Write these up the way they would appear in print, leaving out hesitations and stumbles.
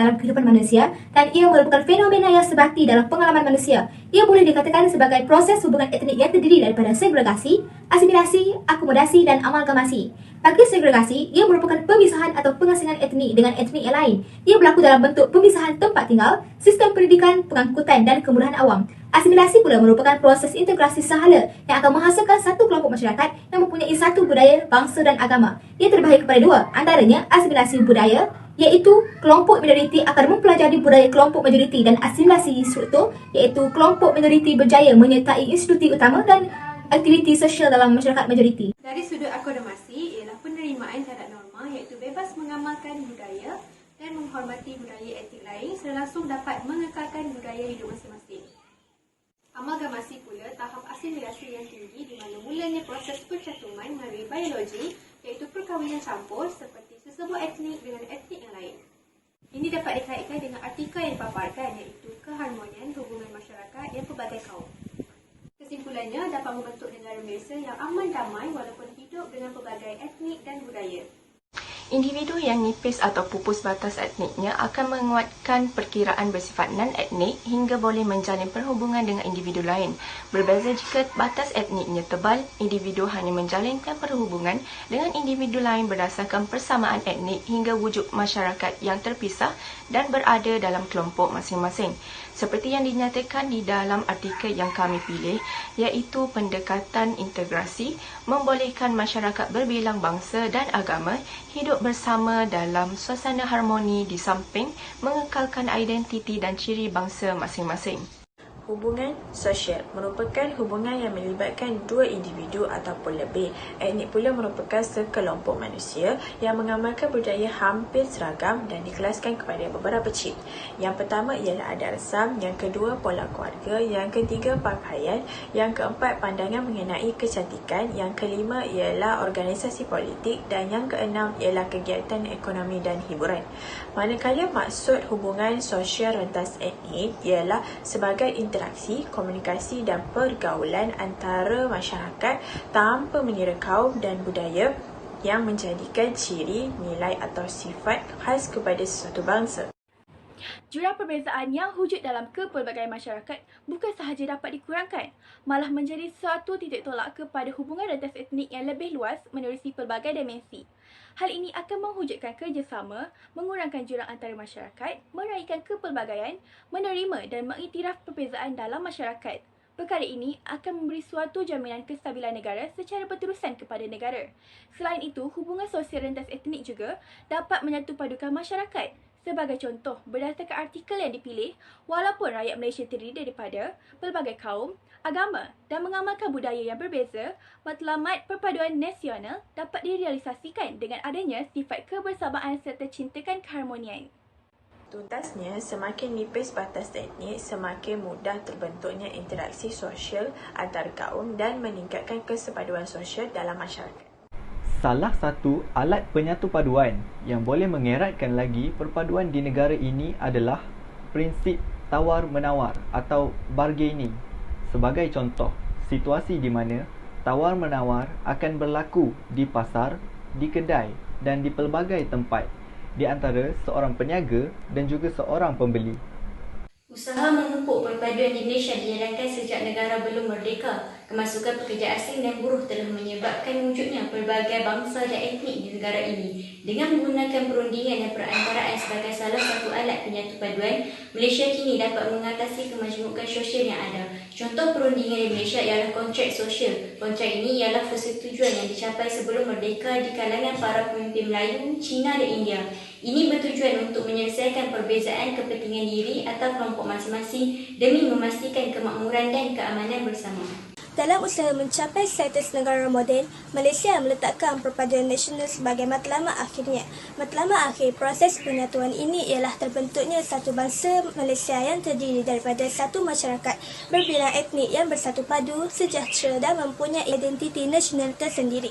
dalam kehidupan manusia dan ia merupakan fenomena yang sebati dalam pengalaman manusia. Ia boleh dikatakan sebagai proses hubungan etnik yang terdiri daripada segregasi, asimilasi, akomodasi dan amalgamasi. Bagi segregasi, ia merupakan pemisahan atau pengasingan etnik dengan etnik yang lain. Ia berlaku dalam bentuk pemisahan tempat tinggal, sistem pendidikan, pengangkutan dan kemudahan awam. Asimilasi pula merupakan proses integrasi sahala yang akan menghasilkan satu kelompok masyarakat yang mempunyai satu budaya, bangsa dan agama. Ia terbahagi kepada dua, antaranya asimilasi budaya, iaitu kelompok minoriti akan mempelajari budaya kelompok majoriti, dan asimilasi struktur, iaitu kelompok minoriti berjaya menyertai institusi utama dan aktiviti sosial dalam masyarakat majoriti. Dari sudut akademisi ialah penerimaan terhadap norma, iaitu bebas mengamalkan budaya dan menghormati budaya etnik lain secara langsung dapat mengekalkan budaya hidup masing-masing. Amalgamasi pula tahap asimilasi yang tinggi di mana mulanya proses percatuman melalui biologi, iaitu perkahwinan campur seperti sesebuah etnik dengan etnik yang lain. Ini dapat dikaitkan dengan artikel yang dipaparkan, iaitu keharmonian hubungan masyarakat yang pelbagai kaum. Kesimpulannya dapat membentuk negara Malaysia yang aman damai walaupun hidup dengan pelbagai etnik dan budaya. Individu yang nipis atau pupus batas etniknya akan menguatkan perkiraan bersifat non-etnik hingga boleh menjalin perhubungan dengan individu lain. Berbeza jika batas etniknya tebal, individu hanya menjalinkan perhubungan dengan individu lain berdasarkan persamaan etnik hingga wujud masyarakat yang terpisah dan berada dalam kelompok masing-masing. Seperti yang dinyatakan di dalam artikel yang kami pilih, iaitu pendekatan integrasi membolehkan masyarakat berbilang bangsa dan agama hidup bersama dalam suasana harmoni di samping mengekalkan identiti dan ciri bangsa masing-masing. Hubungan sosial merupakan hubungan yang melibatkan dua individu ataupun lebih. Etnik pula merupakan sekelompok manusia yang mengamalkan budaya hampir seragam dan dikelaskan kepada beberapa ciri. Yang pertama ialah adat rasam, yang kedua pola keluarga, yang ketiga pakaian, yang keempat pandangan mengenai kecantikan, yang kelima ialah organisasi politik dan yang keenam ialah kegiatan ekonomi dan hiburan. Manakala maksud hubungan sosial rentas etnik ialah sebagai interaksi, komunikasi dan pergaulan antara masyarakat tanpa mengira kaum dan budaya yang menjadikan ciri, nilai atau sifat khas kepada sesuatu bangsa. Jurang perbezaan yang wujud dalam kepelbagaian masyarakat bukan sahaja dapat dikurangkan, malah menjadi suatu titik tolak kepada hubungan rentas etnik yang lebih luas menerusi pelbagai dimensi. Hal ini akan mewujudkan kerjasama, mengurangkan jurang antara masyarakat, meraihkan kepelbagaian, menerima dan mengiktiraf perbezaan dalam masyarakat. Perkara ini akan memberi suatu jaminan kestabilan negara secara berterusan kepada negara. Selain itu, hubungan sosial rentas etnik juga dapat menyatu padukan masyarakat. Sebagai contoh, berdasarkan artikel yang dipilih, walaupun rakyat Malaysia terdiri daripada pelbagai kaum, agama dan mengamalkan budaya yang berbeza, matlamat perpaduan nasional dapat direalisasikan dengan adanya sifat kebersamaan serta cintakan keharmonian. Tuntasnya, semakin nipis batas etnik, semakin mudah terbentuknya interaksi sosial antara kaum dan meningkatkan kesepaduan sosial dalam masyarakat. Salah satu alat penyatu paduan yang boleh mengeratkan lagi perpaduan di negara ini adalah prinsip tawar-menawar atau bargaining. Sebagai contoh, situasi di mana tawar-menawar akan berlaku di pasar, di kedai dan di pelbagai tempat di antara seorang peniaga dan juga seorang pembeli. Usaha memupuk perpaduan di Malaysia dijalankan sejak negara belum merdeka. Kemasukan pekerja asing dan buruh telah menyebabkan wujudnya pelbagai bangsa dan etnik di negara ini. Dengan menggunakan perundingan dan perantaraan sebagai salah satu alat penyatu paduan, Malaysia kini dapat mengatasi kemajemukan sosial yang ada. Contoh perundingan di Malaysia ialah kontrak sosial. Kontrak ini ialah persetujuan yang dicapai sebelum merdeka di kalangan para pemimpin Melayu, Cina dan India. Ini bertujuan untuk menyelesaikan perbezaan kepentingan diri atau kelompok masing-masing demi memastikan kemakmuran dan keamanan bersama. Dalam usaha mencapai status negara moden, Malaysia meletakkan perpaduan nasional sebagai matlamat akhirnya. Matlamat akhir proses penyatuan ini ialah terbentuknya satu bangsa Malaysia yang terdiri daripada satu masyarakat berbilang etnik yang bersatu padu, sejahtera dan mempunyai identiti nasional tersendiri.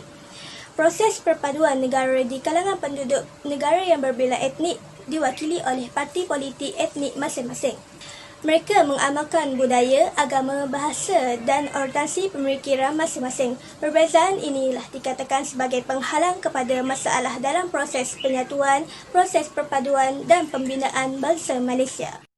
Proses perpaduan negara di kalangan penduduk negara yang berbilang etnik diwakili oleh parti politik etnik masing-masing. Mereka mengamalkan budaya, agama, bahasa dan orientasi pemikiran masing-masing. Perbezaan inilah dikatakan sebagai penghalang kepada masalah dalam proses penyatuan, proses perpaduan dan pembinaan bangsa Malaysia.